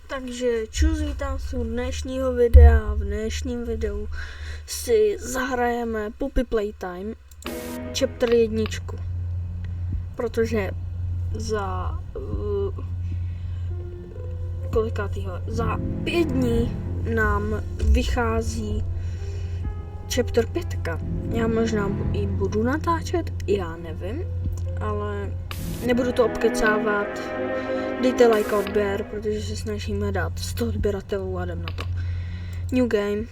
Takže čus, vítám se u dnešního videa. V dnešním videu si zahrajeme Puppy Playtime Chapter 1. Protože za za 5 dní nám vychází Chapter 5. Já možná i budu natáčet, já nevím, ale nebudu to obkecávat. Dejte like a odběr, protože se snažíme dát 100 odběratelů a jdem na to. New game.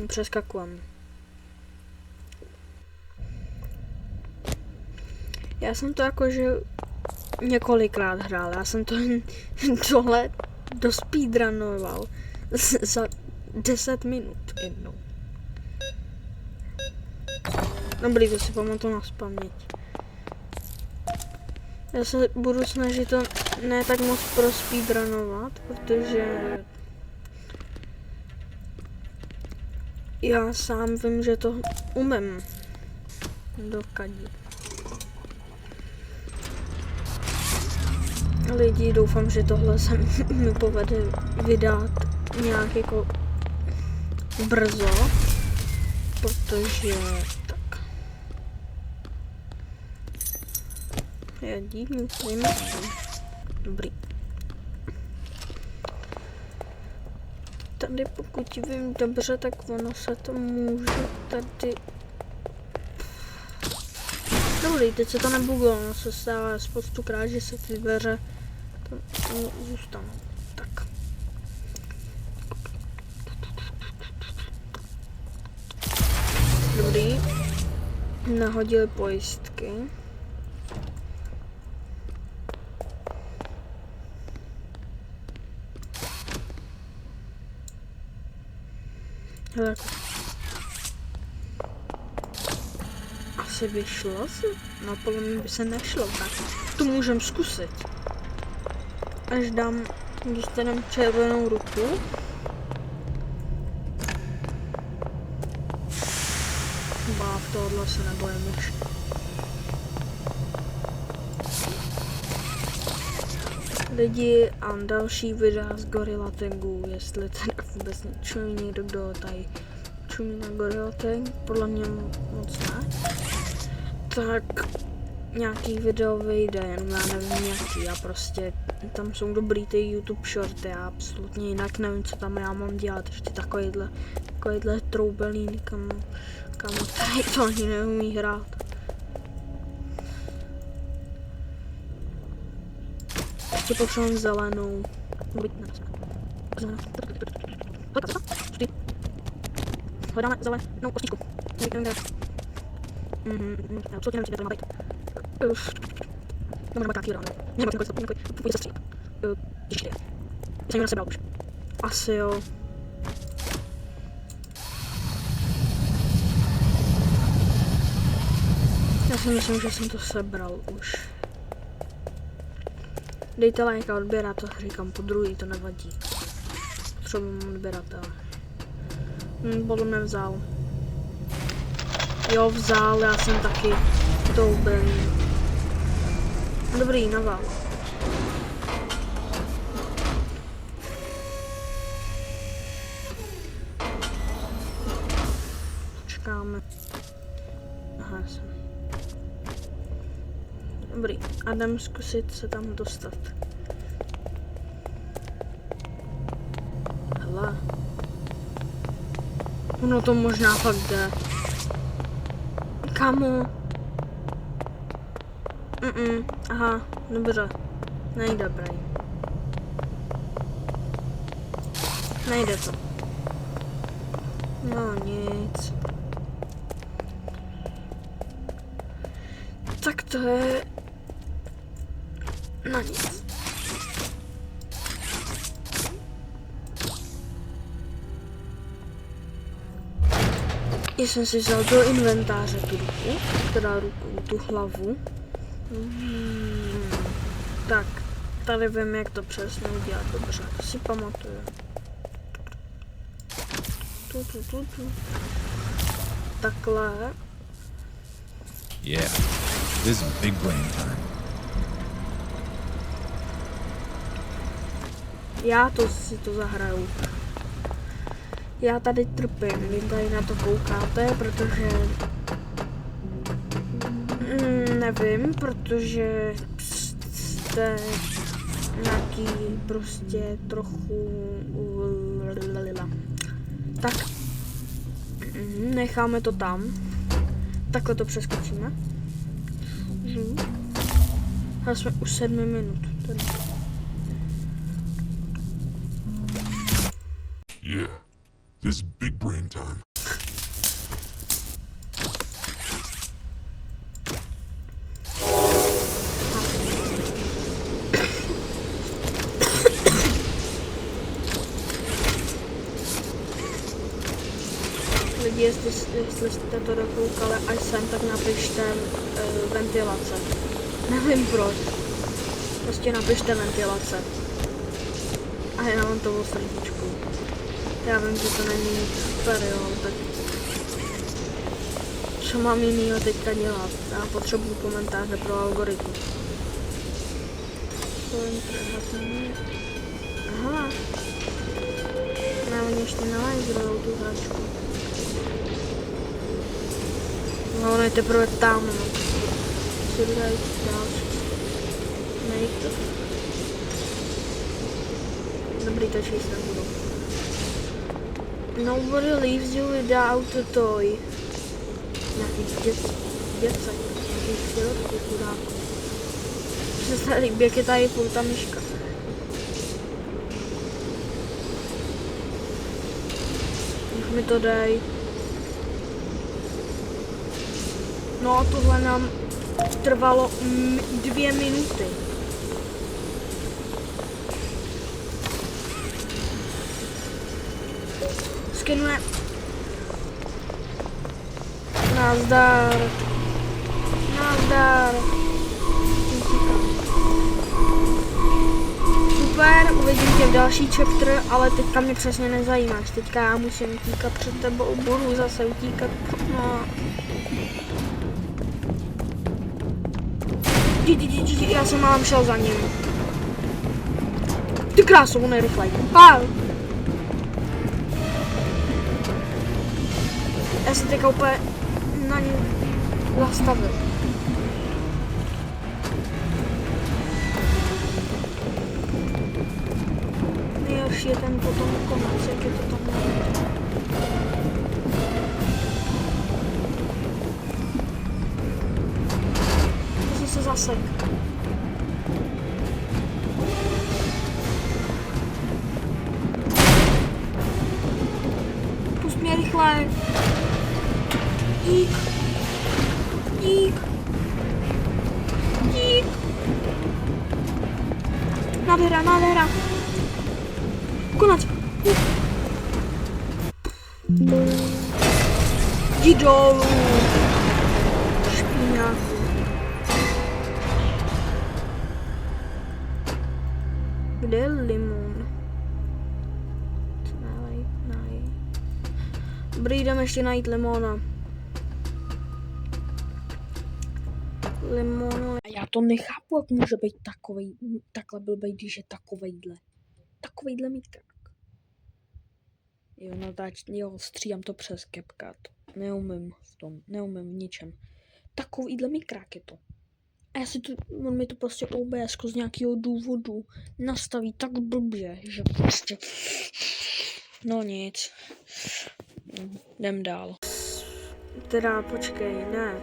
Přeskakujem. Já jsem to jakože několikrát hrál. Já jsem to tohle dospeedrunoval za 10 minut jednou. Dobrý, to si pamatuju na spaměť. Já se budu snažit to ne tak moc prospeedrunovat, protože já sám vím, že to umím dokadit. Lidi, doufám, že tohle se mi povede vydat nějak jako brzo, protože tak. Je divný, dobrý. Tady pokud vím dobře, tak ono se to může tady... Dobrý, teď se to nebuglo, ono se stává spoustukrát, že se ty dveře tam zůstanou. Tak. Dobrý. Nahodili pojistky. Hele, asi by šlo asi? No podle mě by se nešlo, tak to můžem zkusit. Až dostaneme červenou ruku. Báv, tohle se nebojím už. Lidi a další videa z Gorilla Tangu, jestli teda vůbec čumí někdo, kdo tady čumí na Gorilla Tang, podle mě moc ne, tak nějaký video vyjde, jenom já nevím jaký, já prostě, tam jsou dobrý ty YouTube shorty, já absolutně jinak nevím, co tam já mám dělat, ještě takovýhle troubelín, kam tady to ani neumí hrát. Ještě potřebujeme zelenou. Hledáme zelenou kostičku. Já absolutně nevím, co to má být. No, mám nějaký ráno. Nevím, půjde se střílet. Ještě. Já jsem ji nasebral už. Asi jo. Já si myslím, že jsem to sebral už. Dejte like a odběratel, říkám po druhý, to nevadí. Potřebuji odběratel. Podle mě vzal. Jo, vzal, já jsem taky dobrý. Dobrý, naval. Čekáme. Aha, jsem. Dobrý, a jdem zkusit se tam dostat. Hele. Ono to možná fakt jde. Kamu? Aha, dobře. Nejde, prej. Nejde to. No nic. Tak to je... No nic. Já jsem si vzal do inventáře tu ruku, tu hlavu. Tak, tady vím, jak to přesně udělat dobře, to si pamatuju. Takhle. Yeah, this is big brain time. Já to si to zahraju. Já tady trpím, vy tady na to koukáte, protože... nevím, protože jste nějaký prostě trochu... Tak, necháme to tam. Takhle to přeskočíme. A jsme už 7 minut. Tady. Yeah, this big brain time. Lidi, jestli jste to dokoukali až sem, tak napište ventilace. Nevím proč. Prostě napište ventilace. A já mám to o srdíčku. Já vím, že to není super, jo, tak... Co mám jinýho teďka dělat? Já potřebuju komentáře pro algoritmus. Aha. Ne, oni ještě nelajzrujou tu hračku. No, ono je teprve tam, no. Si vydají další. Nejde to. Dobrý, to číst nebudu. Nobody leaves you without a toy. Nějaký děcek, nějaký sirotky, chudáku. Mně se líbí, jak je tady furt ta myška. Nech mi to dej. No a tohle nám trvalo 2 minuty. Skenuje. Nazdar. Nazdar. Super, uvidím tě v další chapter, ale teďka mě přesně nezajímáš. Teďka já musím utíkat před tebou, budu zase utíkat. No. Já jsem málem šel za ním. Ty krásu, on je rychlej. Já se teďka úplně na ní zastavil. Nejhorší je ten potom konec, jak je to tam. To se zasek. Pust mě rychle. Dík. Dík. Dík. Nádhera, nádhera. Konec. Jdi dolů. Špíňáku. Kde je limon? Dobrý, jdeme ještě najít limona. Limonu. Já to nechápu, jak může být takovej, takhle blbej, když je takovejhle mikrák. Jo, no tak, jo, střídám to přes CapCut. Neumím v tom, neumím v ničem. Takovýhle mikrák je to. A já si to, on mi to prostě OBS z nějakého důvodu nastaví tak blbě, že prostě... No nic. Jdem dál. Teda počkej, ne.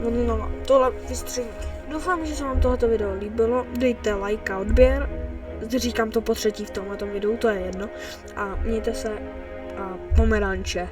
Znova, tohle vystřelím. Doufám, že se vám tohoto video líbilo. Dejte like a odběr. Říkám to po třetí v tomhle videu, to je jedno. A mějte se a pomeranče.